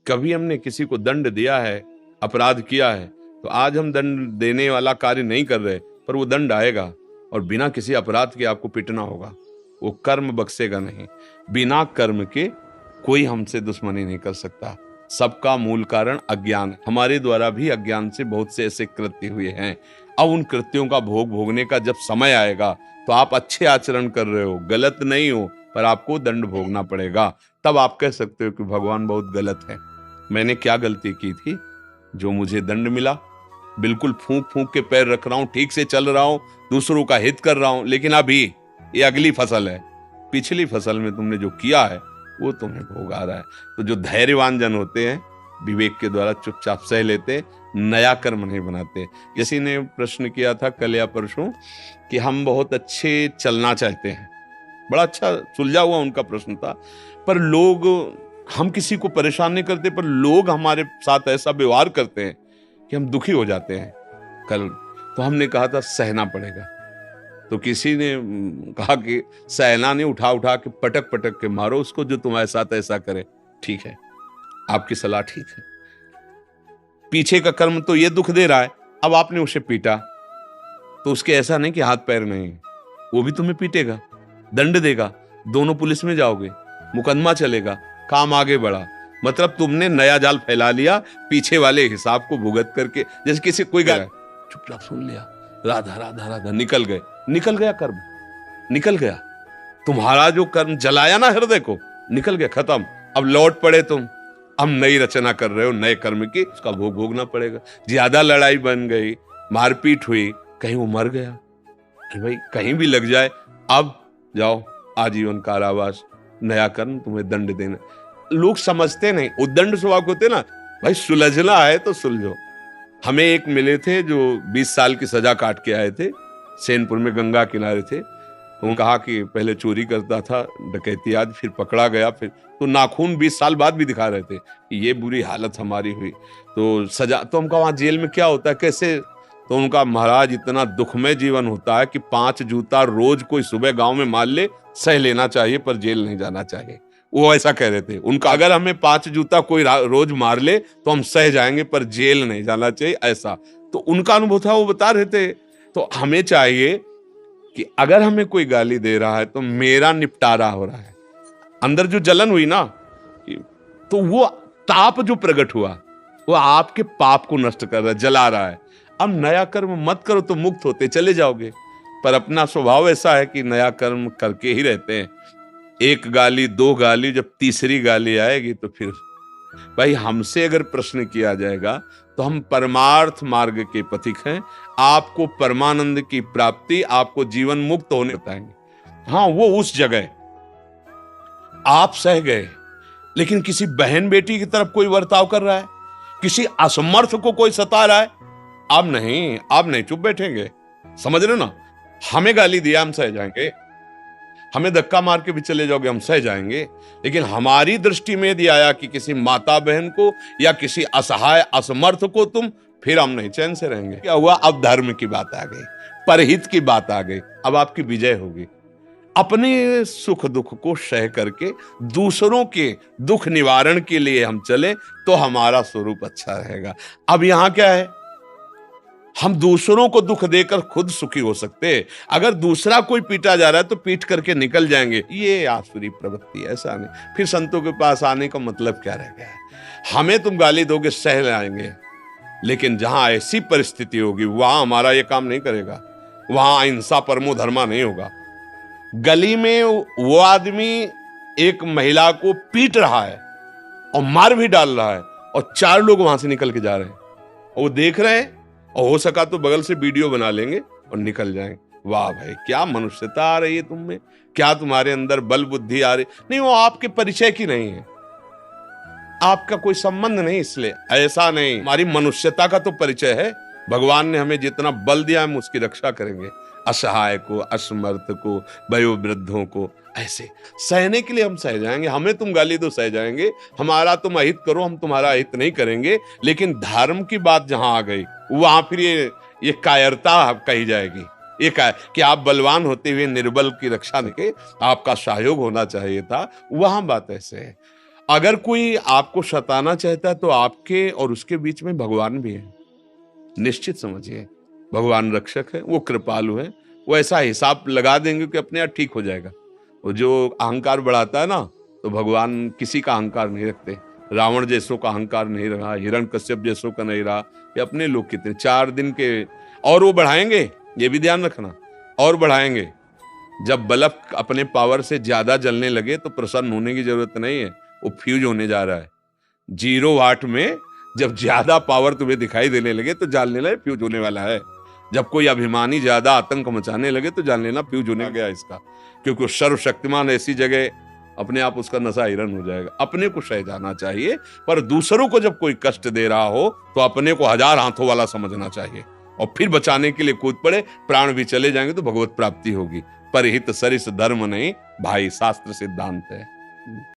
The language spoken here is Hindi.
कभी हमने किसी को दंड दिया है, अपराध किया है, तो आज हम दंड देने वाला कार्य नहीं कर रहे, पर वो दंड आएगा और बिना किसी अपराध के आपको पीटना होगा। वो कर्म बख्शेगा नहीं। बिना कर्म के कोई हमसे दुश्मनी नहीं कर सकता। सबका मूल कारण अज्ञान है। हमारे द्वारा भी अज्ञान से बहुत से ऐसे कृत्य हुए हैं। अब उन कृत्यों का भोग भोगने का जब समय आएगा तो आप अच्छे आचरण कर रहे हो, गलत नहीं हो, पर आपको दंड भोगना पड़ेगा। तब आप कह सकते हो कि भगवान बहुत गलत है। मैंने क्या गलती की थी जो मुझे दंड मिला? बिल्कुल फूंक फूंक के पैर रख रहा हूं, ठीक से चल रहा हूं, दूसरों का हित कर रहा हूं, लेकिन अभी ये अगली फसल है। पिछली फसल में तुमने जो किया है वो तुम्हें भोग आ रहा है। तो जो धैर्यवान जन होते हैं विवेक के द्वारा चुपचाप सह लेते, नया कर्म नहीं बनाते। किसी ने प्रश्न किया था कल या परसों कि हम बहुत अच्छे चलना चाहते हैं, बड़ा अच्छा सुलझा हुआ उनका प्रश्न था, पर लोग, हम किसी को परेशान नहीं करते, पर लोग हमारे साथ ऐसा व्यवहार करते हैं कि हम दुखी हो जाते हैं। कल तो हमने कहा था सहना पड़ेगा, तो किसी ने कहा कि सहना नहीं, उठा उठा के पटक पटक के मारो उसको जो तुम्हारे साथ ऐसा करे। ठीक है, आपकी सलाह ठीक है। पीछे का कर्म तो ये दुख दे रहा है, अब आपने उसे पीटा तो उसके ऐसा नहीं कि हाथ पैर नहीं, वो भी तुम्हें पीटेगा, दंड देगा, दोनों पुलिस में जाओगे, मुकदमा चलेगा, काम आगे बढ़ा। मतलब तुमने नया जाल फैला लिया, पीछे वाले हिसाब को भुगत करके। जैसे किसी कोई गया, चुपचाप सुन लिया, राधा राधा राधा, निकल गए, निकल गया कर्म, निकल गया। तुम्हारा जो कर्म जलाया ना हृदय को, निकल गया, खत्म। अब लौट पड़े तुम, अब नई रचना कर रहे हो नए कर्म की, उसका भोग भोगना पड़ेगा। ज्यादा लड़ाई बन गई, मारपीट हुई, कहीं वो मर गया, अरे भाई कहीं भी लग जाए, अब जाओ आजीवन कारावास, नया कर्म, तुम्हें दंड देना। लोग समझते नहीं, उद्दंड स्वभाव होते ना, भाई सुलझना है तो सुलझो। हमें एक मिले थे जो 20 साल की सजा काट के आए थे, सैनपुर में गंगा किनारे थे। उन्होंने कहा कि पहले चोरी करता था, डकैती, आज फिर पकड़ा गया, फिर तो नाखून 20 साल बाद भी दिखा रहे थे कि ये बुरी हालत हमारी हुई। तो सजा, तो हमका वहां जेल में क्या होता है, कैसे? तो उनका, महाराज इतना दुखमय जीवन होता है कि 5 जूता रोज कोई सुबह गांव में मार ले, सह लेना चाहिए, पर जेल नहीं जाना चाहिए। वो ऐसा कह रहे थे उनका, अगर हमें 5 जूता कोई रोज मार ले तो हम सह जाएंगे, पर जेल नहीं जाना चाहिए, ऐसा। तो उनका अनुभव था, वो बता रहे थे। तो हमें चाहिए कि अगर हमें कोई गाली दे रहा है तो मेरा निपटारा हो रहा है, अंदर जो जलन हुई ना, तो वो ताप जो प्रकट हुआ वो आपके पाप को नष्ट कर रहा है, जला रहा है। अब नया कर्म मत करो तो मुक्त होते चले जाओगे, पर अपना स्वभाव ऐसा है कि नया कर्म करके ही रहते हैं। एक गाली, 2 गाली, जब तीसरी गाली आएगी तो फिर भाई हमसे अगर प्रश्न किया जाएगा तो हम परमार्थ मार्ग के पथिक हैं। आपको परमानंद की प्राप्ति, आपको जीवन मुक्त होने बताएंगे। हाँ, वो उस जगह आप सह गए, लेकिन किसी बहन बेटी की तरफ कोई बर्ताव कर रहा है, किसी असमर्थ को कोई सता रहा है, आप नहीं चुप बैठेंगे। समझ रहे ना? हमें गाली दिया, हम सह जाएंगे, हमें धक्का मार के भी चले जाओगे, हम सह जाएंगे। लेकिन हमारी दृष्टि में यदि आया कि किसी माता बहन को या किसी असहाय असमर्थ को तुम, फिर हम नहीं चैन से रहेंगे। क्या हुआ? अब धर्म की बात आ गई, परहित की बात आ गई, अब आपकी विजय होगी। अपने सुख दुख को सह करके दूसरों के दुख निवारण के लिए हम चले तो हमारा स्वरूप अच्छा रहेगा। अब यहां क्या है, हम दूसरों को दुख देकर खुद सुखी हो सकते हैं। अगर दूसरा कोई पीटा जा रहा है तो पीट करके निकल जाएंगे, ये आसुरी प्रवृत्ति है, ऐसा नहीं। फिर संतों के पास आने का मतलब क्या रह गया है? हमें तुम गाली दोगे, सह लाएंगे, लेकिन जहां ऐसी परिस्थिति होगी वहां हमारा ये काम नहीं करेगा, वहां अहिंसा परमो धर्मा नहीं होगा। गली में वो आदमी एक महिला को पीट रहा है और मार भी डाल रहा है और 4 लोग वहां से निकल के जा रहे हैं, और वो देख रहे हैं, और हो सका तो बगल से वीडियो बना लेंगे और निकल जाएंगे। वाह भाई, क्या मनुष्यता आ रही है तुम में, क्या तुम्हारे अंदर बल बुद्धि आ रही। नहीं, वो आपके परिचय की नहीं है, आपका कोई संबंध नहीं, इसलिए ऐसा नहीं। हमारी मनुष्यता का तो परिचय है। भगवान ने हमें जितना बल दिया हम उसकी रक्षा करेंगे, असहाय को, असमर्थ को, वयोवृद्धों को, ऐसे सहने के लिए हम सह जाएंगे। हमें तुम गाली दो, सह जाएंगे। हमारा तुम अहित करो, हम तुम्हारा अहित नहीं करेंगे। लेकिन धर्म की बात जहां आ गई वहां फिर ये कायरता कही जाएगी, ये कि आप बलवान होते हुए निर्बल की रक्षा के आपका सहयोग होना चाहिए था, वहां बात ऐसे है। अगर कोई आपको सताना चाहता है तो आपके और उसके बीच में भगवान भी है, निश्चित समझिए। भगवान रक्षक है, वो कृपालु है, वो ऐसा हिसाब लगा देंगे कि अपने आप ठीक हो जाएगा। वो जो अहंकार बढ़ाता है ना, तो भगवान किसी का अहंकार नहीं रखते। रावण जैसों का अहंकार नहीं रहा, हिरण्यकश्यप जैसों का नहीं रहा। ये अपने लोग कितने 4 दिन के, और वो बढ़ाएंगे, ये भी ध्यान रखना, और बढ़ाएंगे। जब बल्ब अपने पावर से ज्यादा जलने लगे तो प्रसन्न होने की जरूरत नहीं है, वो फ्यूज होने जा रहा है। 0 वाट में जब ज्यादा पावर तुम्हें दिखाई देने लगे तो जान लेना फ्यूज होने वाला है। जब कोई अभिमानी ज्यादा आतंक मचाने लगे तो जान लेना फ्यूज होने गया इसका, क्योंकि वो सर्वशक्तिमान ऐसी जगह अपने आप उसका नशा हिरन हो जाएगा। अपने को सह जाना चाहिए, पर दूसरों को जब कोई कष्ट दे रहा हो तो अपने को 1000 हाथों वाला समझना चाहिए और फिर बचाने के लिए कूद पड़े। प्राण भी चले जाएंगे तो भगवत प्राप्ति होगी। परहित सरिस धर्म नहीं भाई, शास्त्र सिद्धांत है।